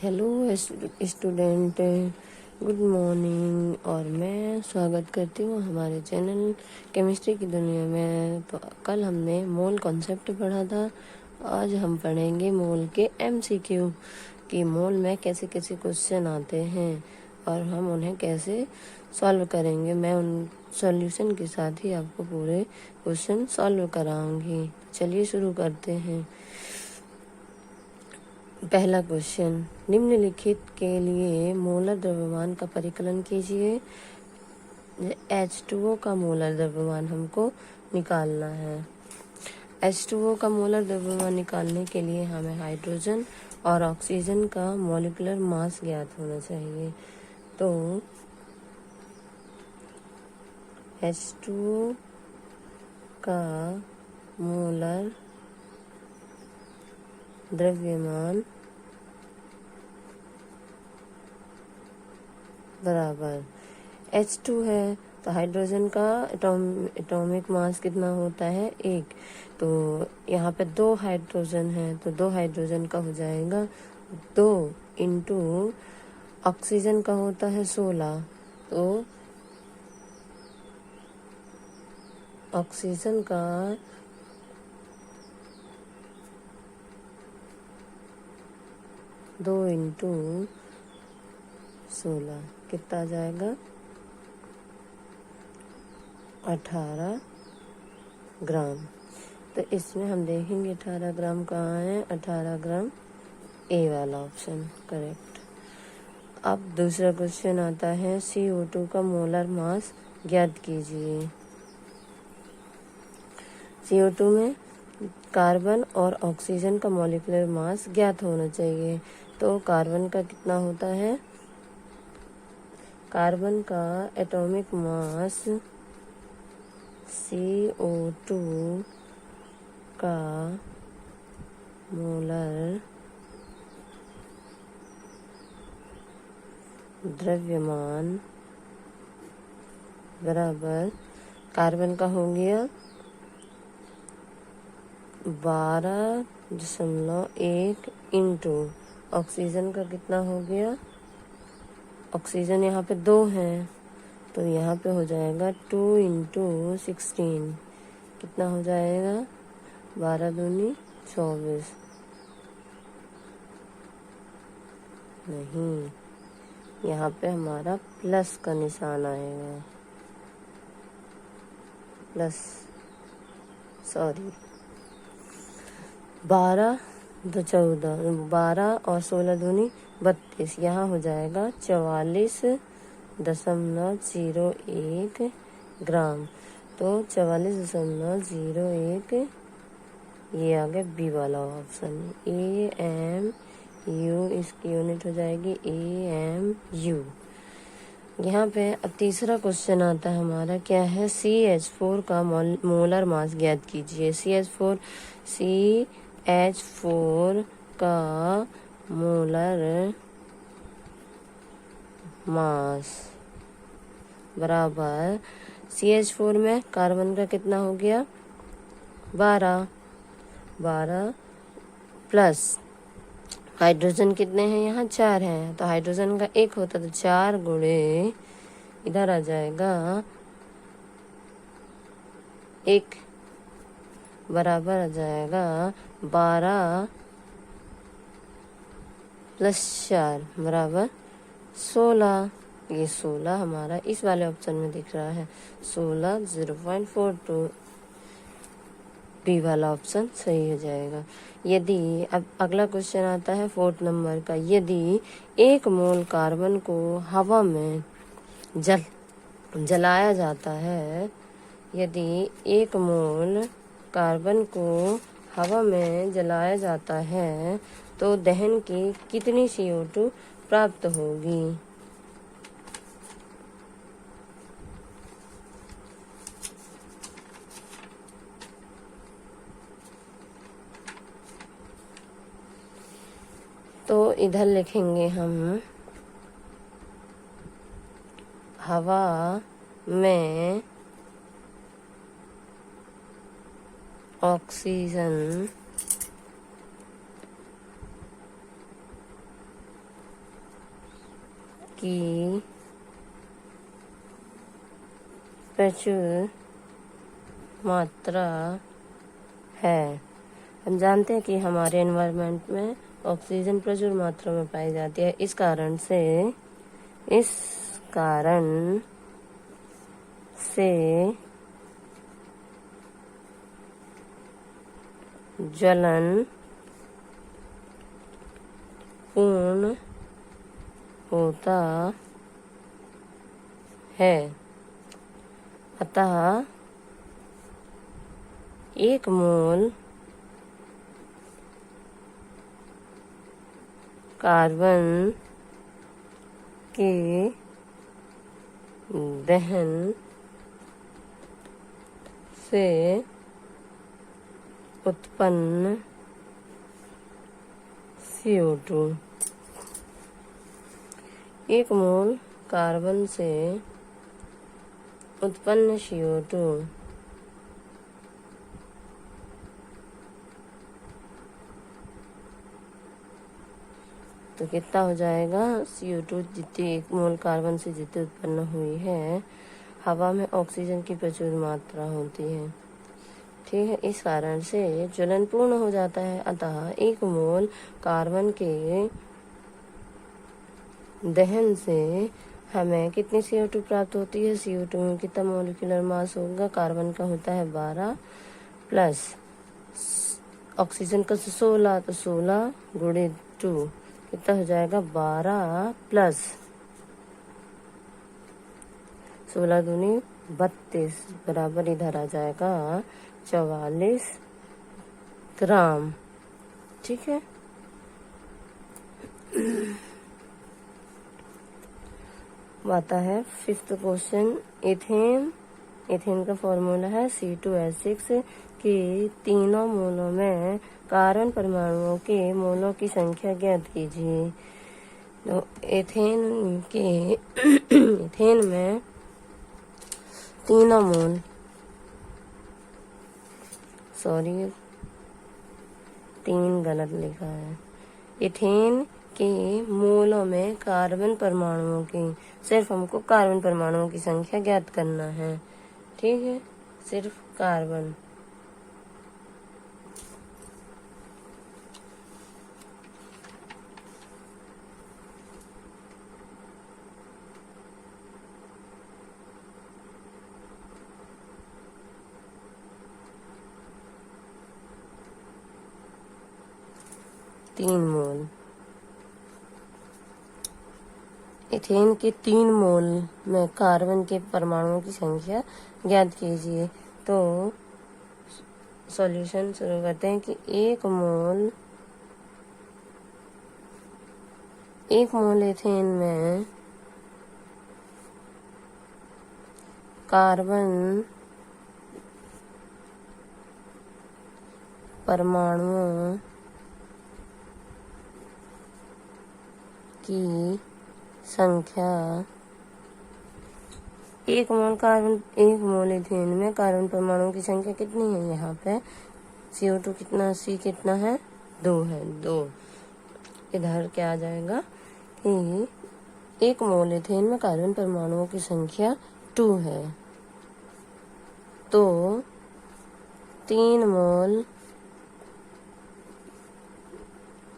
Hello student, good morning. और मैं स्वागत करती हूँ हमारे चैनल केमिस्ट्री की दुनिया में। तो कल हमने मोल कॉन्सेप्ट पढ़ा था, आज हम पढ़ेंगे मोल के एमसीक्यू कि मोल में कैसे कैसे क्वेश्चन आते हैं और हम उन्हें कैसे सॉल्व करेंगे। मैं उन सॉल्यूशन के साथ ही आपको पूरे क्वेश्चन सॉल्व कराऊंगी। चलिए शुरू करते हैं। पहला क्वेश्चन, निम्नलिखित के लिए मोलर द्रव्यमान का परिकलन कीजिए। H2O का मोलर द्रव्यमान हमको निकालना है। H2O का मोलर द्रव्यमान निकालने के लिए हमें हाइड्रोजन और ऑक्सीजन का मॉलिक्यूलर मास ज्ञात होना चाहिए। तो H2O का मोलर द्रव्यमान बराबर H2 है तो हाइड्रोजन का एटॉमिक मास कितना होता है, 1। तो यहाँ पे 2 हाइड्रोजन है तो 2 हाइड्रोजन का हो जाएगा 2 इंटू ऑक्सीजन का होता है 16। तो ऑक्सीजन का दो इंटू 16 कितना आ जाएगा, 18 ग्राम। तो इसमें हम देखेंगे 18 ग्राम कहाँ है, 18 ग्राम ए वाला ऑप्शन करेक्ट। अब दूसरा क्वेश्चन आता है, CO2 का मोलर मास ज्ञात कीजिए। CO2 में कार्बन और ऑक्सीजन का मॉलिक्यूलर मास ज्ञात होना चाहिए। तो कार्बन का कितना होता है, कार्बन का एटॉमिक मास CO2 का मोलर द्रव्यमान बराबर कार्बन का हो गया 12.1 इंटू ऑक्सीजन का कितना हो गया, ऑक्सीजन यहाँ पे 2 है तो यहाँ पे हो जाएगा 2 इंटू 16 कितना हो जाएगा, 12 दूनी 24। नहीं, यहाँ पे हमारा प्लस का निशान आएगा, प्लस 12 तो 14, 12 और 16 दूनी 32, यहाँ हो जाएगा 44.01 ग्राम। तो 44.01 ये आ गया बी वाला ऑप्शन। AMU इसकी यूनिट हो जाएगी AMU। यहाँ पे अब तीसरा क्वेश्चन आता है हमारा, क्या है, CH4 का मोलर मास ज्ञात कीजिए। CH4 का मोलर मास बराबर CH4 में कार्बन का कितना हो गया, 12 प्लस हाइड्रोजन कितने हैं, यहाँ 4 हैं तो हाइड्रोजन का 1 होता तो 4 गुणे इधर आ जाएगा 1 बराबर आ जाएगा 12 प्लस 4 बराबर 16। ये 16 हमारा इस वाले ऑप्शन में दिख रहा है, 16 0.42 बी वाला ऑप्शन सही हो जाएगा। यदि अब अगला क्वेश्चन आता है 4 नंबर का, यदि 1 मोल कार्बन को हवा में जलाया जाता है, यदि 1 मोल कार्बन को हवा में जलाया जाता है तो दहन की कितनी CO2 प्राप्त होगी। तो इधर लिखेंगे हम, हवा में ऑक्सीजन की प्रचुर मात्रा है। हम जानते हैं कि हमारे एनवायरनमेंट में ऑक्सीजन प्रचुर मात्रा में पाई जाती है। इस कारण से ज्वलन पूर्ण होता है। अतः 1 मोल कार्बन के दहन से उत्पन्न CO2, 1 मोल कार्बन से उत्पन्न CO2 तो कितना हो जाएगा? CO2 जितनी 1 मोल कार्बन से जितनी उत्पन्न हुई है, हवा में ऑक्सीजन की प्रचुर मात्रा होती है। ठीक है, इस कारण से ज्वलन पूर्ण हो जाता है। अतः 1 मोल कार्बन के दहन से हमें कितनी CO2 प्राप्त होती है? CO2 में कितना मोलिकुलर मास होगा? कार्बन का होता है 12 प्लस ऑक्सीजन का 16, तो 16 गुणित 2 कितना हो जाएगा? 12 प्लस 16 दूनी 32 बराबर इधर आ जाएगा 44 ग्राम। ठीक है, आता है 5th क्वेश्चन। इथेन का फॉर्मूला है C2H6 कि तीनों मोलों में कार्बन परमाणुओं के मोलों की संख्या ज्ञात कीजिए। तो इथेन में तीनों मोल, सॉरी 3 गलत लिखा है। इथेन के मोलों में कार्बन परमाणुओं की, सिर्फ हमको कार्बन परमाणुओं की संख्या ज्ञात करना है। ठीक है, सिर्फ कार्बन। इथेन के 3 मोल में कार्बन के परमाणुओं की संख्या ज्ञात कीजिए। तो सॉल्यूशन शुरू करते हैं कि 1 मोल इथेन में कार्बन परमाणुओं की संख्या, 1 मोल इथेन में कार्बन परमाणुओं की संख्या कितनी है? यहाँ पे CO2 कितना, C कितना है? 2 है। 2 इधर क्या आ जाएगा कि 1 मोल इथेन में कार्बन परमाणुओं की संख्या 2 है, तो 3 मोल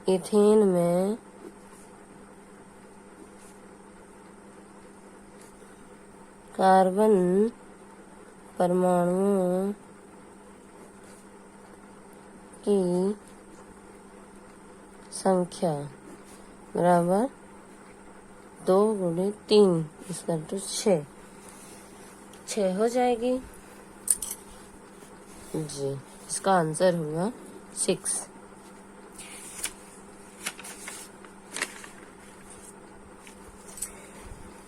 इथेन में कार्बन परमाणुओं की संख्या बराबर 2 गुणित 3 इसका तो 6 हो जाएगी जी। इसका आंसर होगा 6।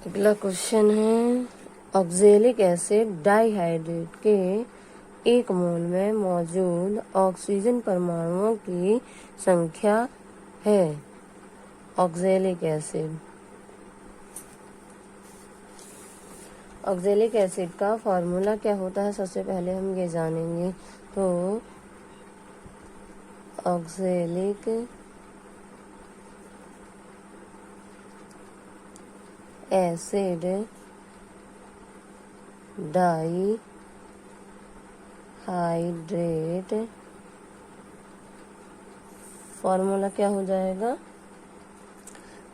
अगला क्वेश्चन है, ऑक्जेलिक एसिड डाइहाइड्रेट के 1 मोल में मौजूद ऑक्सीजन परमाणुओं की संख्या है। ऑक्जेलिक एसिड का फॉर्मूला क्या होता है? सबसे पहले हम ये जानेंगे। तो oxalic acid dihydrate, formula क्या हो जाएगा,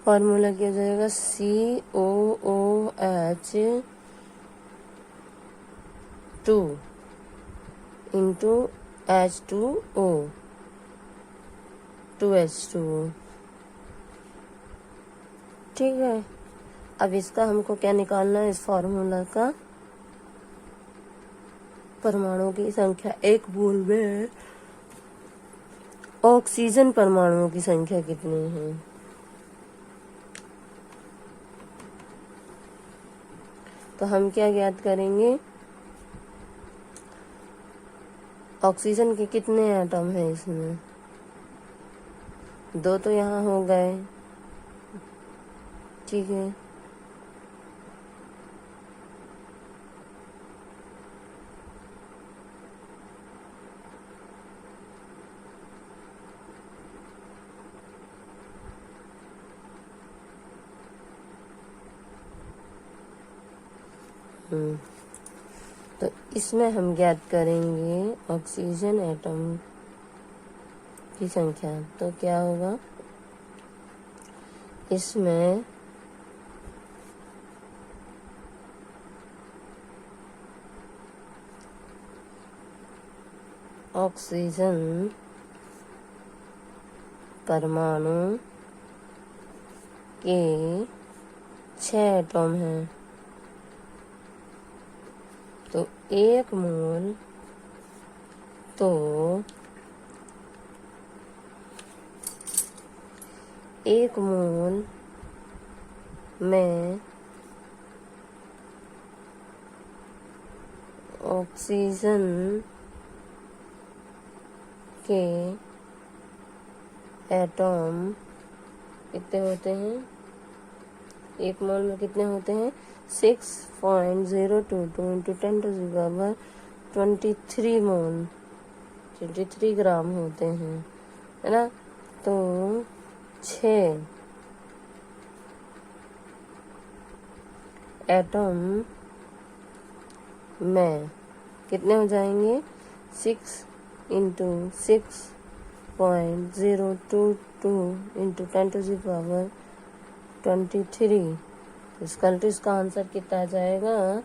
फॉर्मूला क्या हो जाएगा, COOH2 इंटू H2O, 2H2O। ठीक है, अब इसका हमको क्या निकालना है, इस फॉर्मूला का परमाणुओं की संख्या, एक मोल में ऑक्सीजन परमाणुओं की संख्या कितनी है। तो हम क्या ज्ञात करेंगे, ऑक्सीजन के कितने एटम हैं इसमें, 2 तो यहाँ हो गए। ठीक है, तो इसमें हम ज्ञात करेंगे ऑक्सीजन एटम की संख्या। तो क्या होगा, इसमें ऑक्सीजन परमाणु के 6 एटम हैं। तो एक मोल में ऑक्सीजन के एटम कितने होते हैं, एक मोल में कितने होते हैं, 6.022 इंटू 10⁻23 मोल, 23 ग्राम होते हैं, है ना। तो 6 एटम में कितने हो जाएंगे, 6 इंटू 6.022 इंटू 10⁻23। इसका आंसर कितना आ जाएगा,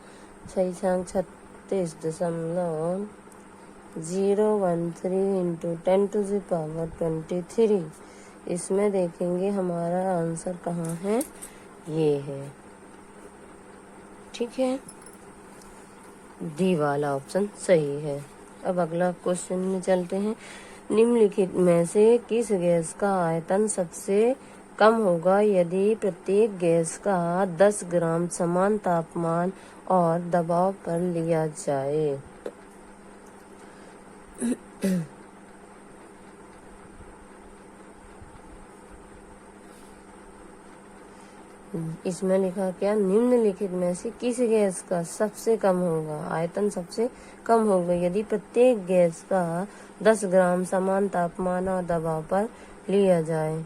36.013 इंटू 10⁻23। इसमें देखेंगे हमारा आंसर कहाँ है, ये है। ठीक है, डी वाला ऑप्शन सही है। अब अगला क्वेश्चन में चलते हैं। निम्नलिखित में से किस गैस का आयतन सबसे कम होगा यदि प्रत्येक गैस का 10 ग्राम समान तापमान और दबाव पर लिया जाए। इसमें लिखा क्या, निम्नलिखित में से किस गैस का सबसे कम होगा, आयतन सबसे कम होगा यदि प्रत्येक गैस का 10 ग्राम समान तापमान और दबाव पर लिया जाए।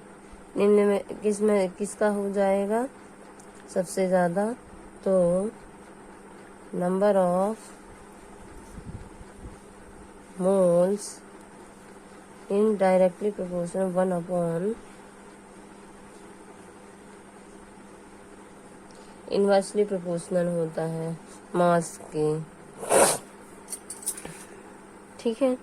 निम्न में किसका हो जाएगा सबसे ज्यादा, तो number of moles in directly proportional 1 upon inversely proportional होता है मास के। ठीक है,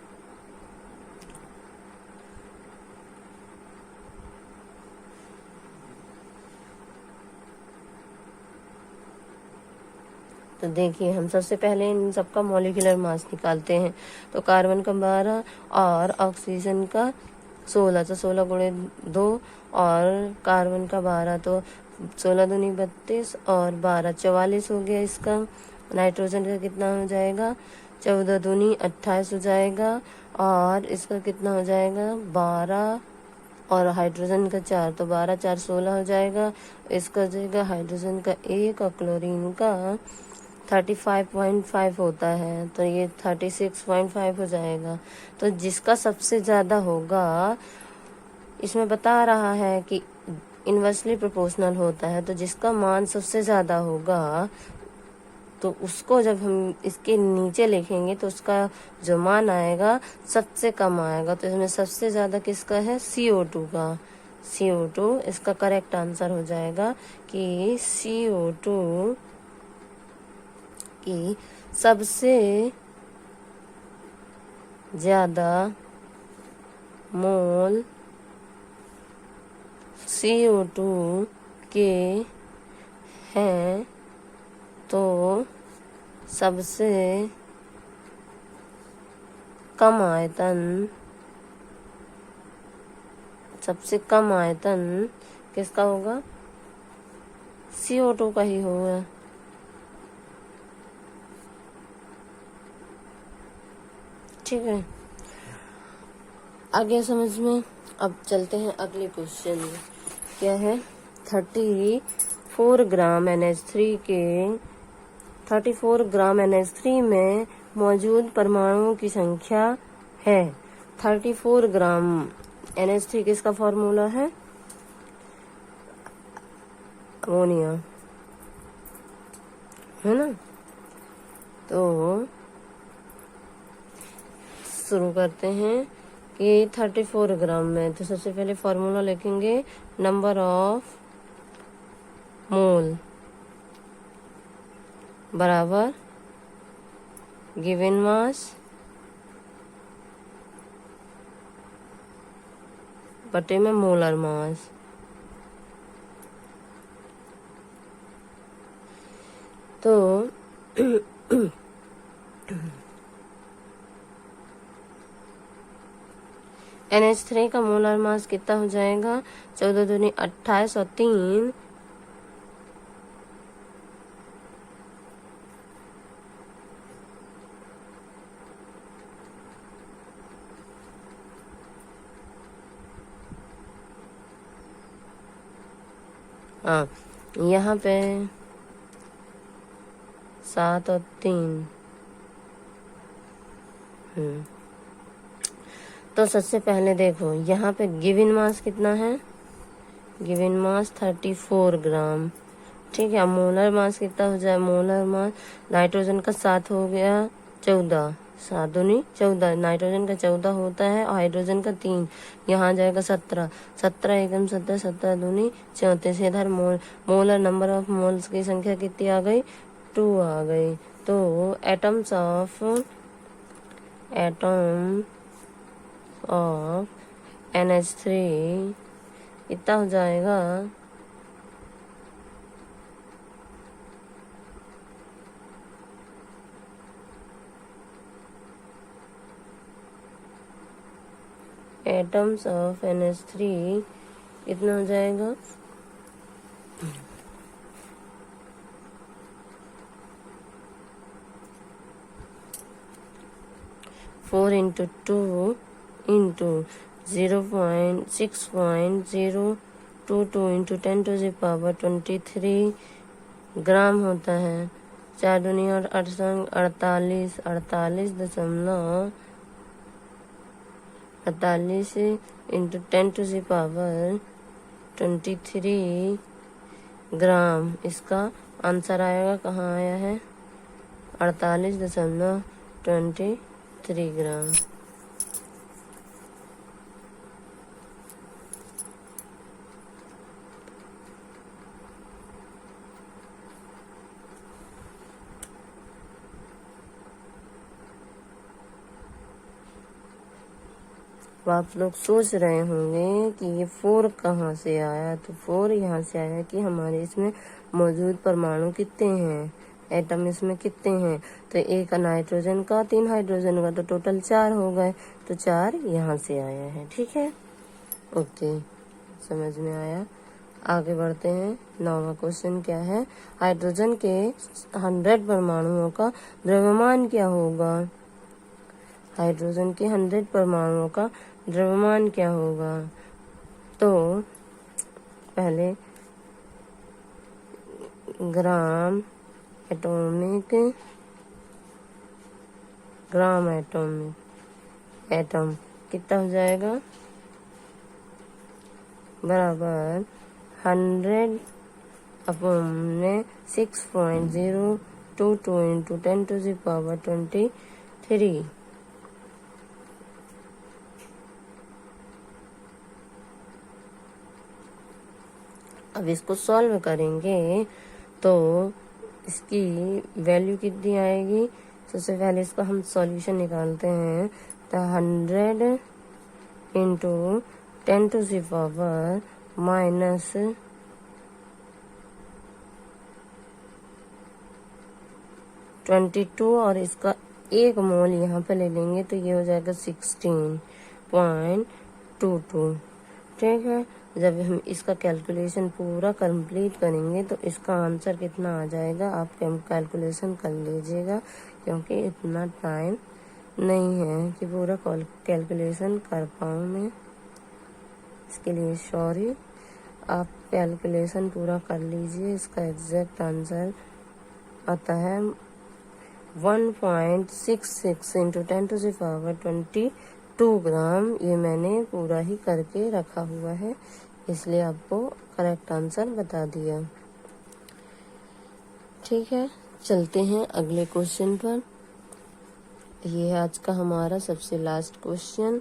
तो देखिए हम सबसे पहले इन सबका मॉलिक्यूलर मास निकालते हैं। तो कार्बन का 12 और ऑक्सीजन का 16, तो 16 गुणे 2 और कार्बन का 12, तो 16 दूनी 32 और 12 44 हो गया इसका। नाइट्रोजन का कितना हो जाएगा, 14 दूनी 28 हो जाएगा और इसका कितना हो जाएगा 12 और हाइड्रोजन का 4, तो 12 4 16 हो जाएगा। इसका जाएगा हाइड्रोजन का 1 और क्लोरीन का 35.5 होता है, तो ये 36.5 हो जाएगा। तो जिसका सबसे ज्यादा होगा, इसमें बता रहा है कि इन्वर्सली प्रोपोर्शनल होता है, तो जिसका मान सबसे ज्यादा होगा तो उसको जब हम इसके नीचे लिखेंगे तो उसका जो मान आएगा सबसे कम आएगा। तो इसमें सबसे ज्यादा किसका है? CO2 का। CO2 इसका करेक्ट आंसर हो जाएगा कि CO2 की सबसे ज्यादा मोल CO2 के हैं, तो सबसे कम आयतन किसका होगा? CO2 का ही होगा। ठीक है, आगे समझ में। अब चलते हैं अगले क्वेश्चन में। क्या है? 34 ग्राम NH3 के 34 ग्राम NH3 में मौजूद परमाणुओं की संख्या है। 34 ग्राम NH3 किसका फॉर्मूला है? अमोनिया, है ना। तो शुरू करते हैं कि 34 ग्राम में, तो सबसे पहले फॉर्मूला लिखेंगे नंबर ऑफ मोल बराबर गिवन मास बटे में मोलर मास। तो NH3 का मोलर मास कितना हो जाएगा? 14 दूनी 28 और 3 यहाँ पे 7 और 3। तो सबसे पहले देखो यहाँ पे गिवन मास कितना है? गिवन मास 34 ग्राम। ठीक है, अब मोलर मास कितना हो जाए? मोलर मास नाइट्रोजन का 7 हो गया 14, 7 दूनी 14, नाइट्रोजन का 14 होता है और हाइड्रोजन का 3, यहाँ आ जाएगा 17, 17 एकम 17, 17 दूनी 34। इधर मोलर नंबर ऑफ मोल्स की संख्या कितनी आ गई? 2 आ गई। तो एटम्स ऑफ NH3 इतना हो जाएगा एटम्स ऑफ NH3 कितना हो जाएगा? 4 into 2 into 0.6.022 into 10 to the power 23 ग्राम होता है। 4 दूनी और 8 संग 48 into 10 to the power 23 ग्राम। इसका आंसर आएगा, कहाँ आया है? 48.23 ग्राम। आप लोग सोच रहे होंगे कि ये 4 कहाँ से आया? तो 4 यहाँ से आया कि हमारे इसमें मौजूद परमाणु कितने हैं, एटम इसमें कितने हैं। तो एक नाइट्रोजन का, 3 हाइड्रोजन का, तो टोटल 4 हो गए। तो 4 यहाँ से आया है। ठीक है, ओके, समझ में आया। आगे बढ़ते हैं। 9वां क्वेश्चन क्या है? हाइड्रोजन के 100 परमाणुओं का द्रव्यमान क्या होगा? हाइड्रोजन के 100 परमाणुओं का द्रव्यमान क्या होगा? तो पहले ग्राम एटम कितना हो जाएगा? बराबर 100 अपॉन 6.022 इंटू 10⁻23। अब इसको सॉल्व करेंगे तो इसकी वैल्यू कितनी आएगी। सबसे पहले इसका हम सॉल्यूशन निकालते हैं। तो 100 इंटू 10⁻22 और इसका 1 मोल यहाँ पे ले लेंगे तो ये हो जाएगा 16.22। ठीक है, जब हम इसका कैलकुलेशन पूरा कंप्लीट करेंगे तो इसका आंसर कितना आ जाएगा आप कैलकुलेशन कर लीजिएगा, क्योंकि इतना टाइम नहीं है कि पूरा कैलकुलेशन कर पाऊँ मैं। इसके लिए सॉरी, आप कैलकुलेशन पूरा कर लीजिए। इसका एग्जैक्ट आंसर आता है 1.66 इंटू 10⁻22 ग्राम। ये मैंने पूरा ही करके रखा हुआ है, इसलिए आपको करेक्ट आंसर बता दिया। ठीक है, चलते हैं अगले क्वेश्चन पर। ये है आज का हमारा सबसे लास्ट क्वेश्चन।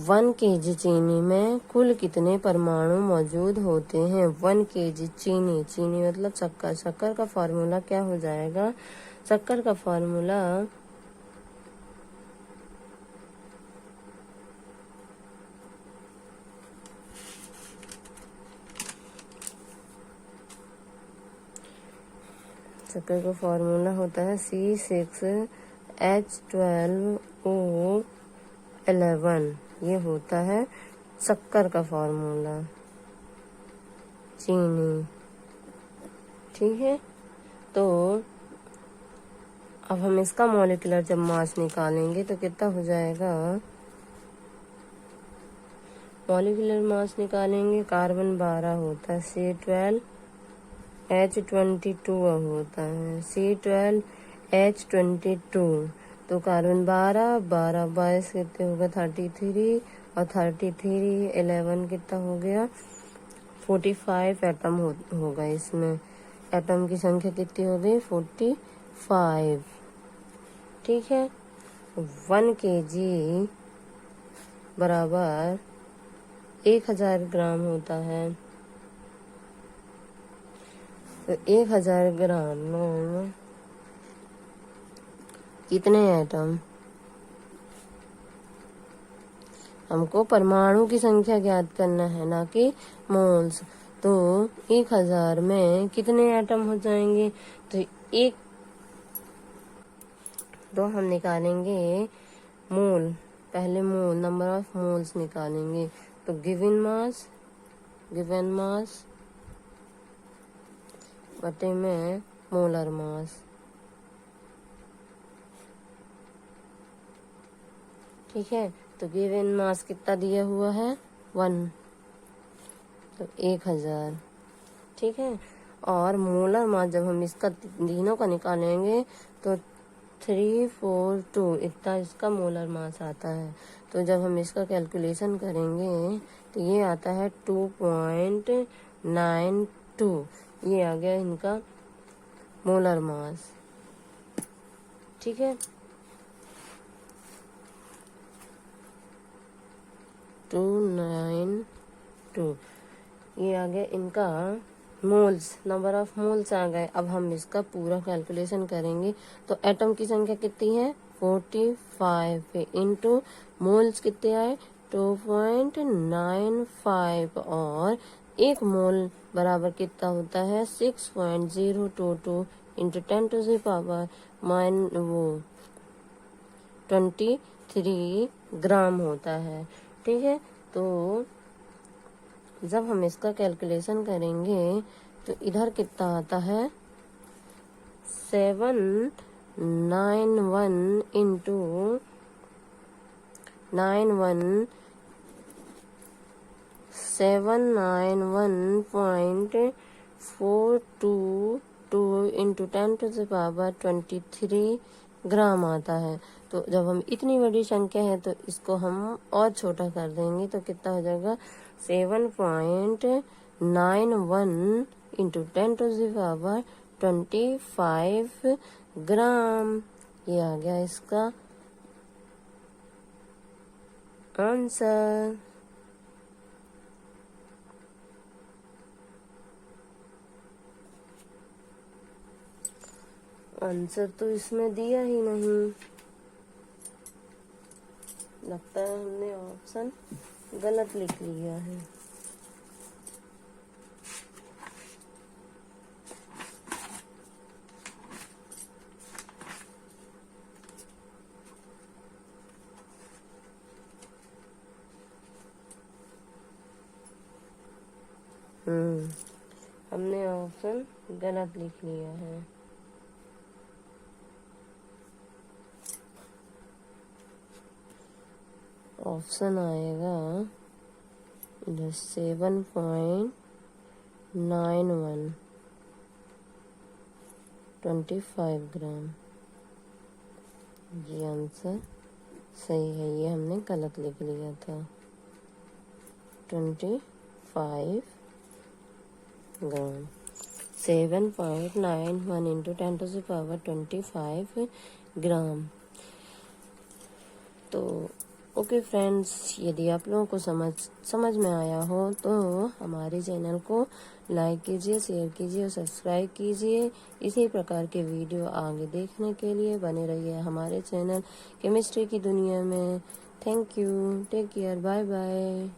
1 kg चीनी में कुल कितने परमाणु मौजूद होते हैं। 1 kg चीनी, चीनी मतलब शक्कर। शक्कर का फॉर्मूला क्या हो जाएगा। शक्कर का फॉर्मूला होता है C6H12O11। ये होता है शक्कर का फॉर्मूला, चीनी। ठीक है, तो अब हम इसका मॉलिक्यूलर जब मास निकालेंगे तो कितना हो जाएगा। मॉलिक्यूलर मास निकालेंगे, कार्बन 12 होता है, C12H22 होता है, C12H22। तो कार्बन 12 22 कितने होगा 33, और 33 11 कितना हो गया 45 एटम होगा। इसमें एटम की संख्या कितनी हो गई 45। ठीक है, 1 kg बराबर 1000 ग्राम होता है। तो 1000 ग्राम में कितने एटम। हमको परमाणु की संख्या ज्ञात करना है, ना कि मोल्स। तो 1000 में कितने एटम हो जाएंगे। तो हम निकालेंगे मोल, पहले मोल, नंबर ऑफ मोल्स निकालेंगे। तो गिवन मास बटे में मोलर मास। ठीक है, तो गिवन मास कितना दिया हुआ है 1, तो 1000। ठीक है, और मोलर मास जब हम इसका तीनों का निकालेंगे तो 342 इतना इसका मोलर मास आता है। तो जब हम इसका कैलकुलेशन करेंगे तो ये आता है 2.92। ये आ गया इनका मोलर मास। ठीक है, 292 ये आ गया इनका मोल्स, नंबर ऑफ मोल्स आ गए। अब हम इसका पूरा कैलकुलेशन करेंगे तो एटम की संख्या कितनी है 45 इंटू मोल्स कितने आए 2.95, और 1 मोल बराबर कितना होता है 6.022 इंटू 10⁻23 ग्राम होता है। ठीक है, तो जब हम इसका कैलकुलेशन करेंगे तो इधर कितना आता है 791 इंटू 791.422 इंटू 10⁻23 ग्राम आता है। तो जब हम इतनी बड़ी संख्या है तो इसको हम और छोटा कर देंगे तो कितना हो जाएगा 7.91 इंटू 10⁻25 ग्राम। ये आ गया इसका आंसर। आंसर तो इसमें दिया ही नहीं, लगता है हमने ऑप्शन गलत लिख लिया है। हमने ऑप्शन गलत लिख लिया है। ऑप्शन आएगा इधर 7.91 25 ग्राम। ये आंसर सही है, ये हमने गलत लिख लिया था। 25 ग्राम 7.91 इंटू 10⁻25 ग्राम। तो ओके फ्रेंड्स, यदि आप लोगों को समझ में आया हो तो हमारे चैनल को लाइक कीजिए, शेयर कीजिए और सब्सक्राइब कीजिए। इसी प्रकार के वीडियो आगे देखने के लिए बने रहिए हमारे चैनल केमिस्ट्री की दुनिया में। Thank you, take care, bye bye.